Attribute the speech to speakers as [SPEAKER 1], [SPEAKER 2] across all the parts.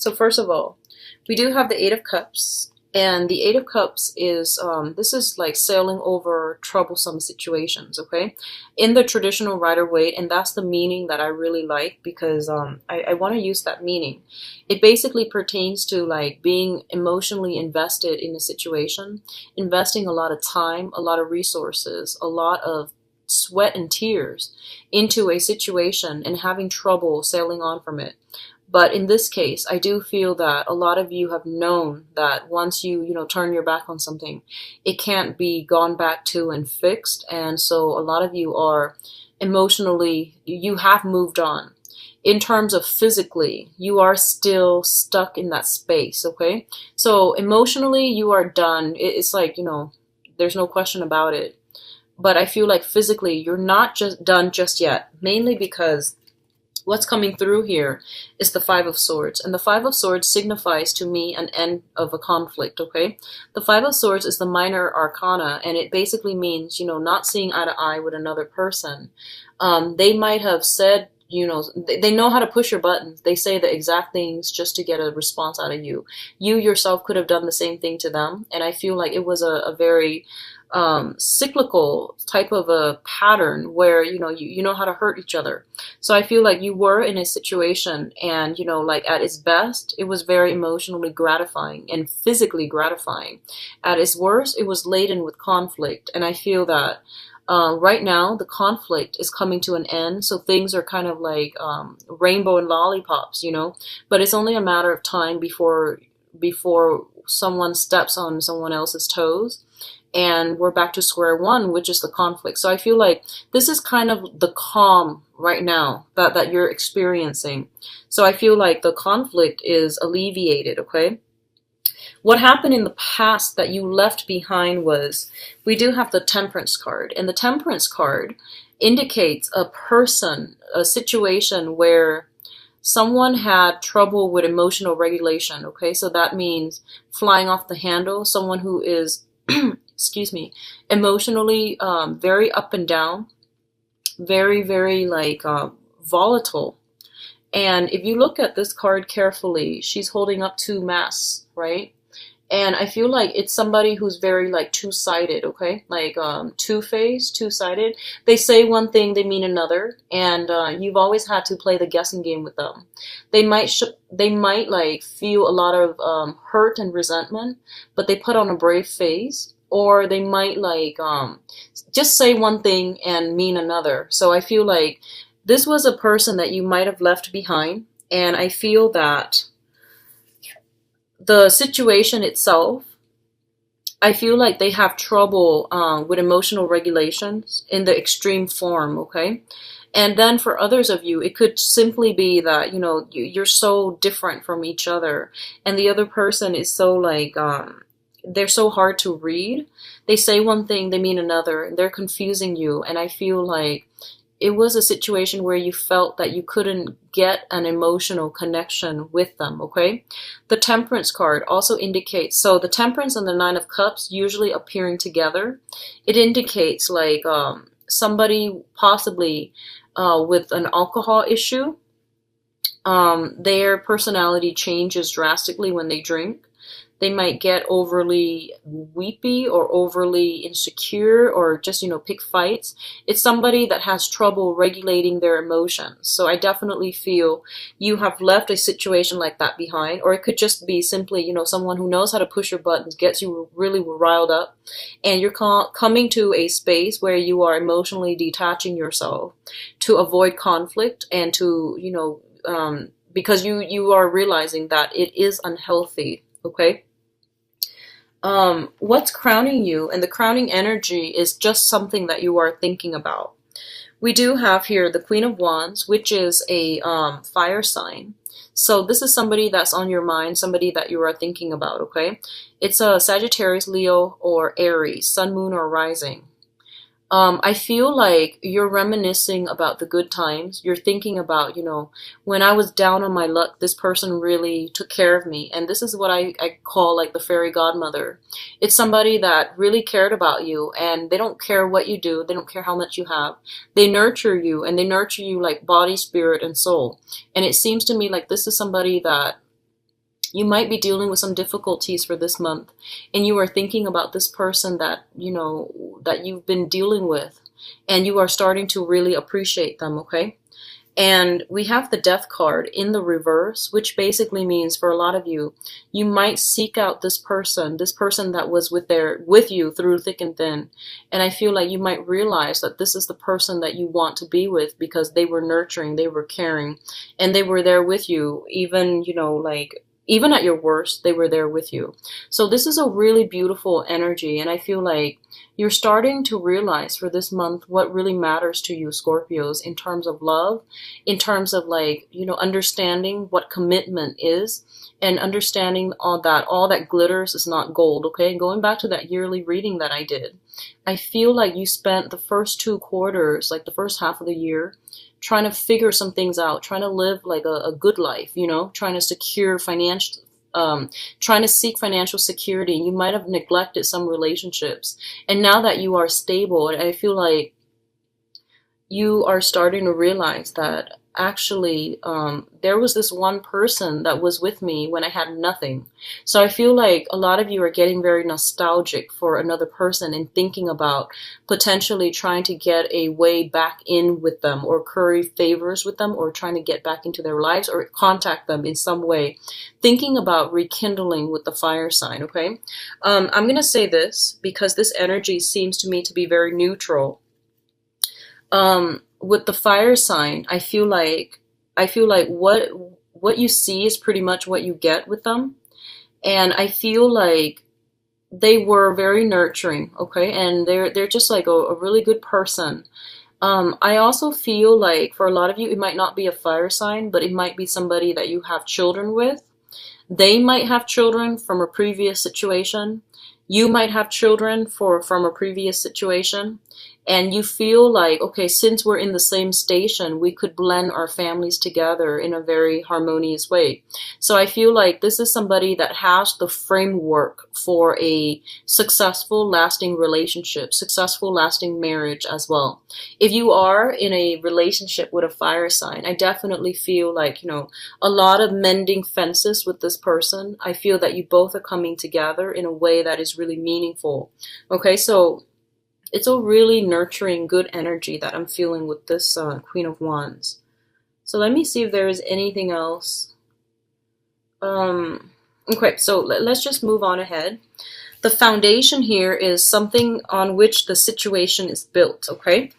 [SPEAKER 1] So first of all, we do have the Eight of Cups, and the Eight of Cups is this is like sailing over troublesome situations. Okay, in the traditional Rider-Waite, and that's the meaning that I really like because I want to use that meaning. It basically pertains to like being emotionally invested in a situation, investing a lot of time, a lot of resources, a lot of sweat and tears into a situation and having trouble sailing on from it. But in this case, I do feel that a lot of you have known that once you turn your back on something, it can't be gone back to and fixed. And so a lot of you are emotionally, you have moved on. In terms of physically, you are still stuck in that space, okay? So emotionally, you are done. It's like, there's no question about it. But I feel like physically, you're not just done just yet, mainly because what's coming through here is the Five of Swords. And the Five of Swords signifies to me an end of a conflict, okay? The Five of Swords is the minor arcana, and it basically means, not seeing eye to eye with another person. They might have said, they know how to push your buttons. They say the exact things just to get a response out of you. You yourself could have done the same thing to them. And I feel like it was a very cyclical type of a pattern where you know how to hurt each other. So I feel like you were in a situation, and like at its best it was very emotionally gratifying and physically gratifying. At its worst it was laden with conflict, and I feel that right now the conflict is coming to an end, so things are kind of like rainbow and lollipops, but it's only a matter of time before someone steps on someone else's toes and we're back to square one, which is the conflict. So I feel like this is kind of the calm right now that you're experiencing. So I feel like the conflict is alleviated, okay? What happened in the past that you left behind was, we do have the Temperance card, and the Temperance card indicates a person, a situation where someone had trouble with emotional regulation, okay? So that means flying off the handle, someone who is excuse me, emotionally very up and down, very, very like volatile. And if you look at this card carefully, she's holding up two masks, right? And I feel like it's somebody who's very like two-sided, okay? Like two-faced, two-sided. They say one thing, they mean another, and you've always had to play the guessing game with them. They might like feel a lot of hurt and resentment, but they put on a brave face. Or they might like just say one thing and mean another. So I feel like this was a person that you might have left behind, and I feel that the situation itself, I feel like they have trouble with emotional regulations in the extreme form, okay? And then for others of you, it could simply be that, you're so different from each other, and the other person is so like, they're so hard to read. They say one thing, they mean another, and they're confusing you. And I feel like it was a situation where you felt that you couldn't get an emotional connection with them, okay? The Temperance card also indicates, so the Temperance and the Nine of Cups usually appearing together, it indicates like somebody possibly with an alcohol issue. Their personality changes drastically when they drink. They might get overly weepy or overly insecure or just, pick fights. It's somebody that has trouble regulating their emotions. So I definitely feel you have left a situation like that behind. Or it could just be simply, someone who knows how to push your buttons, gets you really riled up. And you're coming to a space where you are emotionally detaching yourself to avoid conflict and to, because you are realizing that it is unhealthy, okay? What's crowning you, and the crowning energy is just something that you are thinking about. We do have here the Queen of Wands, which is a fire sign. So this is somebody that's on your mind, somebody that you are thinking about, okay? It's a Sagittarius, Leo, or Aries, Sun, Moon, or Rising. I feel like you're reminiscing about the good times. You're thinking about, when I was down on my luck, this person really took care of me. And this is what I call like the fairy godmother. It's somebody that really cared about you, and they don't care what you do. They don't care how much you have. They nurture you, and they nurture you like body, spirit, and soul. And it seems to me like this is somebody that You might be dealing with some difficulties for this month, and you are thinking about this person that, that you've been dealing with, and you are starting to really appreciate them, okay? And we have the Death card in the reverse, which basically means for a lot of you, you might seek out this person that was with you through thick and thin. And I feel like you might realize that this is the person that you want to be with because they were nurturing, they were caring, and they were there with you, even, even at your worst, they were there with you. So this is a really beautiful energy, and I feel like you're starting to realize for this month what really matters to you, Scorpios, in terms of love, in terms of understanding what commitment is, and understanding all that glitters is not gold, okay? And going back to that yearly reading that I did, I feel like you spent the first 2 quarters, like the first half of the year, trying to figure some things out, trying to live like a good life, trying to secure trying to seek financial security. You might have neglected some relationships. And now that you are stable, I feel like you are starting to realize that actually there was this one person that was with me when I had nothing. So I feel like a lot of you are getting very nostalgic for another person and thinking about potentially trying to get a way back in with them, or curry favors with them, or trying to get back into their lives or contact them in some way, thinking about rekindling with the fire sign, okay? I'm going to say this because this energy seems to me to be very neutral. With the fire sign, I feel like what you see is pretty much what you get with them. And I feel like they were very nurturing, okay? And they're just like a really good person. I also feel like for a lot of you, it might not be a fire sign, but it might be somebody that you have children with. They might have children from a previous situation. You might have children from a previous situation. And you feel like, okay, since we're in the same station, we could blend our families together in a very harmonious way. So I feel like this is somebody that has the framework for a successful, lasting relationship, successful, lasting marriage as well. If you are in a relationship with a fire sign, I definitely feel like, a lot of mending fences with this person. I feel that you both are coming together in a way that is really meaningful. Okay, so it's a really nurturing, good energy that I'm feeling with this Queen of Wands. So let me see if there is anything else. Okay, so let's just move on ahead. The foundation here is something on which the situation is built, okay?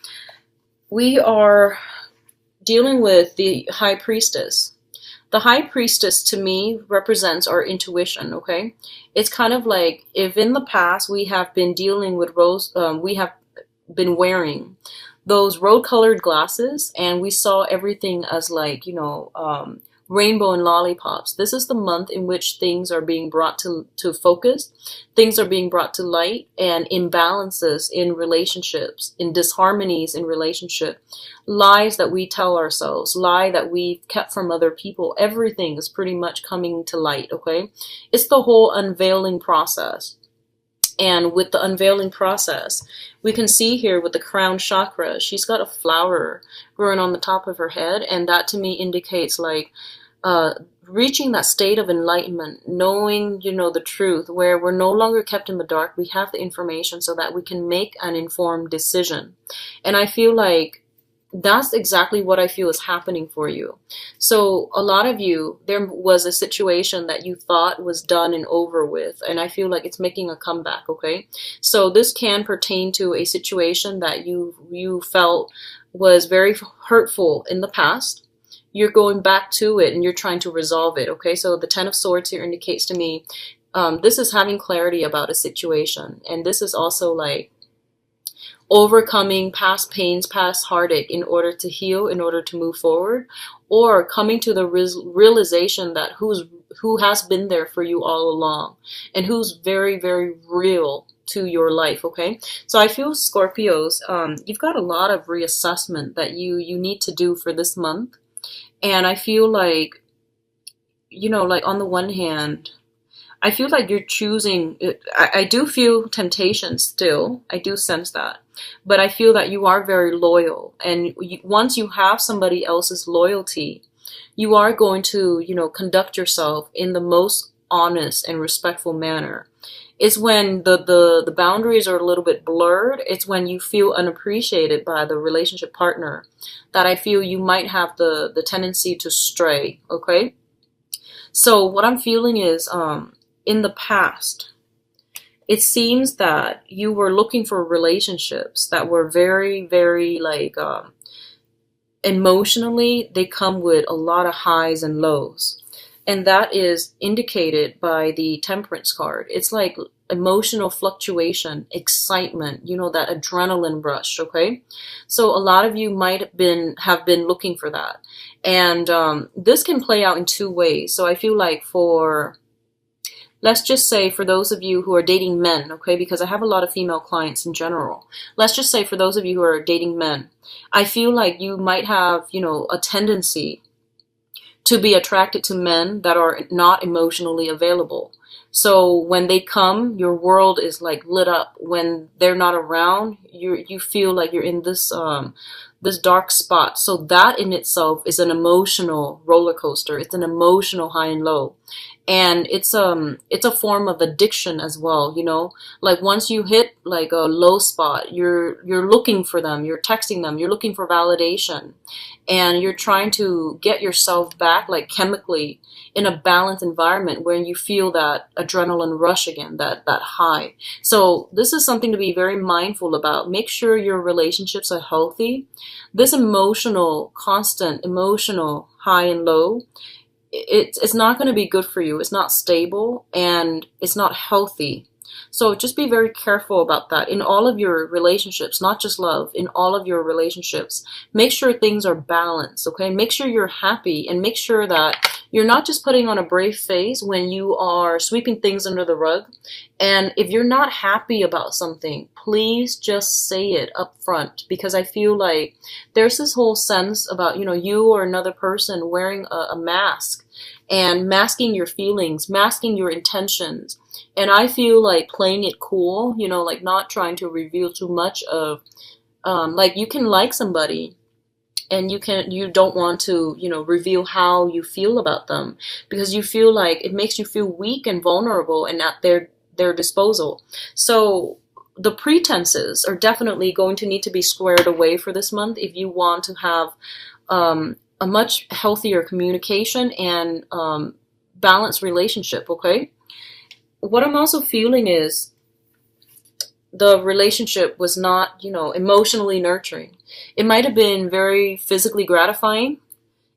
[SPEAKER 1] We are dealing with the High Priestess. The High Priestess to me represents our intuition, okay? It's kind of like if in the past we have been dealing with we have been wearing those rose-colored glasses and we saw everything as like, rainbow and lollipops. This is the month in which things are being brought to focus, things are being brought to light, and imbalances in relationships, in disharmonies in relationship, lies that we tell ourselves, lie that we've kept from other people, everything is pretty much coming to light, okay? It's the whole unveiling process. And with the unveiling process, we can see here with the crown chakra, she's got a flower growing on the top of her head. And that to me indicates like reaching that state of enlightenment, knowing, the truth, where we're no longer kept in the dark. We have the information so that we can make an informed decision. And I feel like that's exactly what I feel is happening for you. So a lot of you, there was a situation that you thought was done and over with, and I feel like it's making a comeback, okay? So this can pertain to a situation that you felt was very hurtful in the past. You're going back to it and you're trying to resolve it, okay? So the Ten of Swords here indicates to me, this is having clarity about a situation. And this is also like overcoming past pains, past heartache in order to heal, in order to move forward, or coming to the realization that who has been there for you all along and who's very, very real to your life, okay? So I feel Scorpios, you've got a lot of reassessment that you need to do for this month. And I feel like, like on the one hand, I feel like you're choosing, I do feel temptation still. I do sense that. But I feel that you are very loyal. And once you have somebody else's loyalty, you are going to, conduct yourself in the most honest and respectful manner. It's when the boundaries are a little bit blurred. It's when you feel unappreciated by the relationship partner that I feel you might have the tendency to stray, okay? So what I'm feeling is in the past, it seems that you were looking for relationships that were very, very like emotionally, they come with a lot of highs and lows. And that is indicated by the Temperance card. It's like emotional fluctuation, excitement, you know, that adrenaline rush, okay? So a lot of you might have been looking for that. And this can play out in two ways. So I feel like let's just say for those of you who are dating men, okay, because I have a lot of female clients in general. Let's just say for those of you who are dating men, I feel like you might have, you know, a tendency to be attracted to men that are not emotionally available. So when they come, your world is like lit up. When they're not around, you feel like you're in this dark spot. So that in itself is an emotional roller coaster. It's an emotional high and low. And it's a form of addiction as well, you know, like once you hit like a low spot, you're looking for them, you're texting them, you're looking for validation, and you're trying to get yourself back like chemically in a balanced environment where you feel that adrenaline rush again, that high. So this is something to be very mindful about. Make sure your relationships are healthy. This emotional, constant emotional high and low, it's not going to be good for you. It's not stable and it's not healthy. So just be very careful about that in all of your relationships, not just love, in all of your relationships. Make sure things are balanced, okay? Make sure you're happy and make sure that you're not just putting on a brave face when you are sweeping things under the rug. And if you're not happy about something, please just say it up front, because I feel like there's this whole sense about, you know, you or another person wearing a mask and masking your feelings, masking your intentions. And I feel like playing it cool, you know, like not trying to reveal too much of, like you can like somebody and you don't want to, you know, reveal how you feel about them because you feel like it makes you feel weak and vulnerable and at their disposal. So the pretenses are definitely going to need to be squared away for this month if you want to have a much healthier communication and balanced relationship, okay? What I'm also feeling is the relationship was not, you know, emotionally nurturing. It might have been very physically gratifying,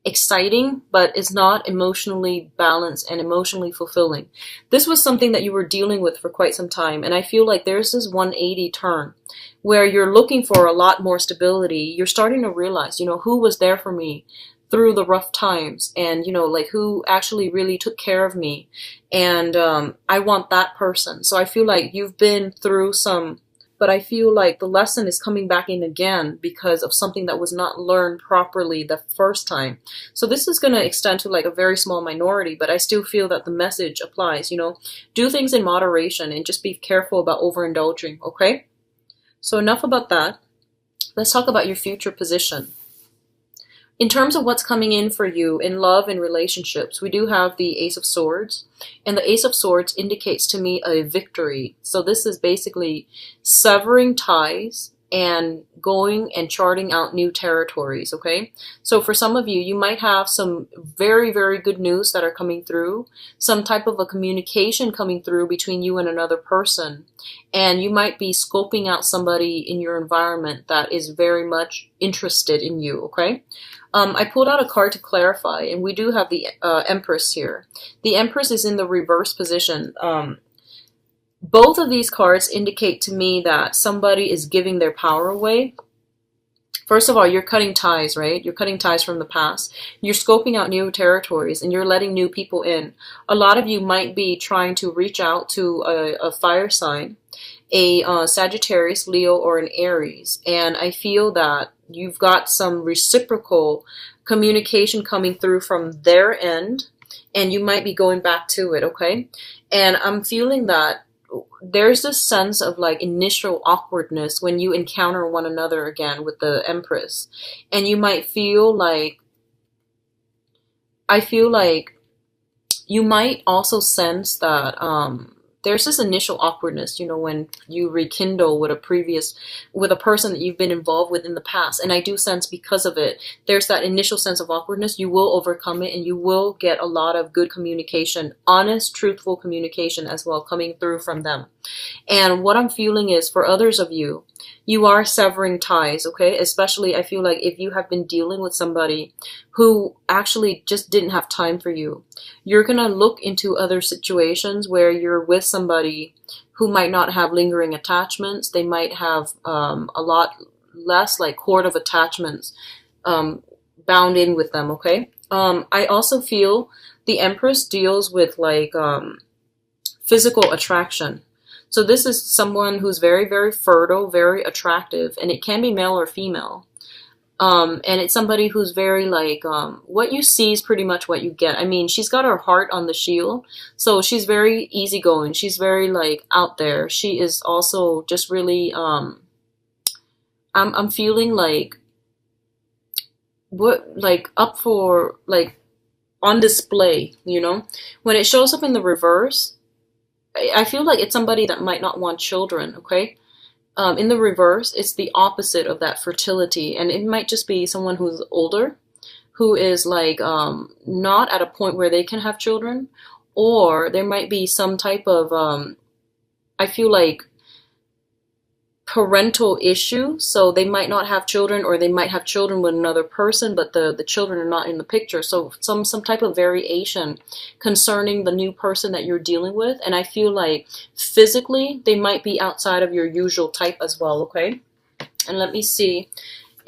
[SPEAKER 1] exciting, but it's not emotionally balanced and emotionally fulfilling. This was something that you were dealing with for quite some time, and I feel like there's this 180 turn where you're looking for a lot more stability. You're starting to realize, you know, who was there for me through the rough times, and, you know, like who actually really took care of me, and I want that person. So I feel like you've been through some, but I feel like the lesson is coming back in again because of something that was not learned properly the first time. So this is going to extend to like a very small minority, but I still feel that the message applies, you know, do things in moderation and just be careful about overindulging, okay? So enough about that. Let's talk about your future position. In terms of what's coming in for you in love and relationships, we do have the Ace of Swords. And the Ace of Swords indicates to me a victory. So this is basically severing ties and going and charting out new territories, okay? So for some of you, you might have some very, very good news that are coming through, some type of a communication coming through between you and another person. And you might be scoping out somebody in your environment that is very much interested in you, okay? I pulled out a card to clarify, and we do have the Empress here. The Empress is in the reverse position. Both of these cards indicate to me that somebody is giving their power away. First of all, you're cutting ties, right? You're cutting ties from the past. You're scoping out new territories, and you're letting new people in. A lot of you might be trying to reach out to a fire sign, a Sagittarius, Leo, or an Aries. And I feel that you've got some reciprocal communication coming through from their end, and you might be going back to it, okay? And I'm feeling that there's this sense of like initial awkwardness when you encounter one another again with the Empress. And you might feel like, I feel like You might also sense that there's this initial awkwardness, when you rekindle with a person that you've been involved with in the past. And I do sense because of it, there's that initial sense of awkwardness. You will overcome it and you will get a lot of good communication, honest, truthful communication as well coming through from them. And what I'm feeling is for others of you, you are severing ties, okay? Especially I feel like if you have been dealing with somebody who actually just didn't have time for you, you're going to look into other situations where you're with somebody who might not have lingering attachments. They might have a lot less like cord of attachments bound in with them, okay? I also feel the Empress deals with like physical attraction. So this is someone who's very, very fertile, very attractive, and it can be male or female. And it's somebody who's very like, what you see is pretty much what you get. I mean, she's got her heart on the shield, so she's very easygoing. She's very like out there. She is also just really, I'm feeling like, up for, like, on display, When it shows up in the reverse, I feel like it's somebody that might not want children, okay? In the reverse, it's the opposite of that fertility. And it might just be someone who's older, who is like not at a point where they can have children. Or there might be some type of, I feel like, parental issue. So they might not have children, or they might have children with another person, but the children are not in the picture. So some type of variation concerning the new person that you're dealing with. And I feel like physically they might be outside of your usual type as well, okay? And let me see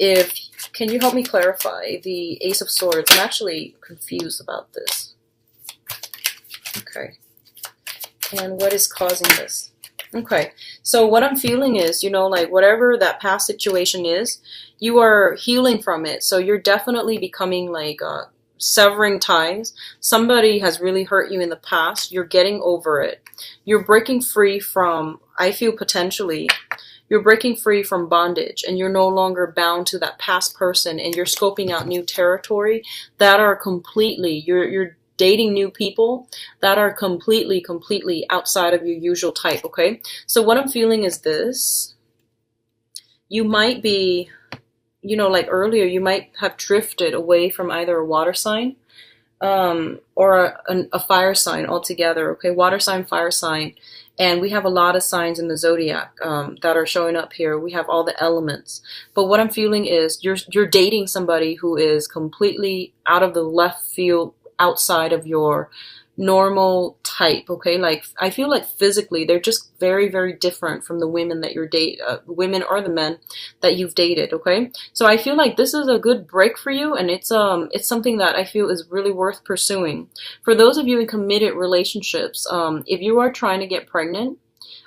[SPEAKER 1] can you help me clarify the Ace of Swords? I'm actually confused about this. Okay. And what is causing this? Okay, so what I'm feeling is, like whatever that past situation is, you are healing from it. So you're definitely becoming like severing ties. Somebody has really hurt you in the past. You're getting over it. You're breaking free from, I feel potentially, you're breaking free from bondage, and you're no longer bound to that past person, and you're scoping out new territory that are completely, you're dating new people that are completely outside of your usual type, okay? So what I'm feeling is this. You might be, like earlier, you might have drifted away from either a water sign or a fire sign altogether, okay? Water sign, fire sign. And we have a lot of signs in the zodiac that are showing up here. We have all the elements. But what I'm feeling is you're dating somebody who is completely out of the left field, outside of your normal type, okay? Like, I feel like physically they're just very, very different from the women that you're women or the men that you've dated, okay? So I feel like this is a good break for you, and it's something that I feel is really worth pursuing. For those of you in committed relationships, if you are trying to get pregnant,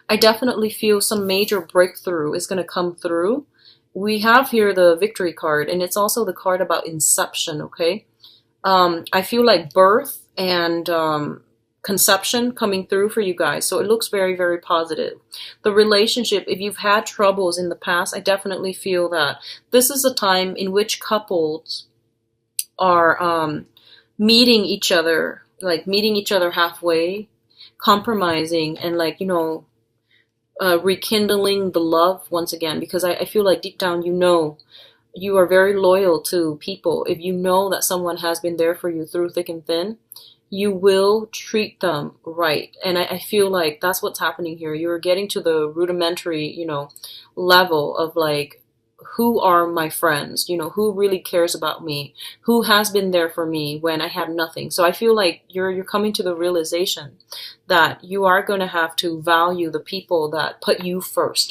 [SPEAKER 1] I definitely feel some major breakthrough is going to come through. We have here the Victory card, and it's also the card about inception, okay? I feel like birth and conception coming through for you guys. So it looks very, very positive. The relationship, if you've had troubles in the past, I definitely feel that this is a time in which couples are meeting each other halfway, compromising, and rekindling the love once again. Because I feel like deep down, you are very loyal to people. If you know that someone has been there for you through thick and thin, you will treat them right. And I feel like that's what's happening here. You're getting to the rudimentary, level of like, who are my friends? Who really cares about me? Who has been there for me when I had nothing? So I feel like you're coming to the realization that you are going to have to value the people that put you first.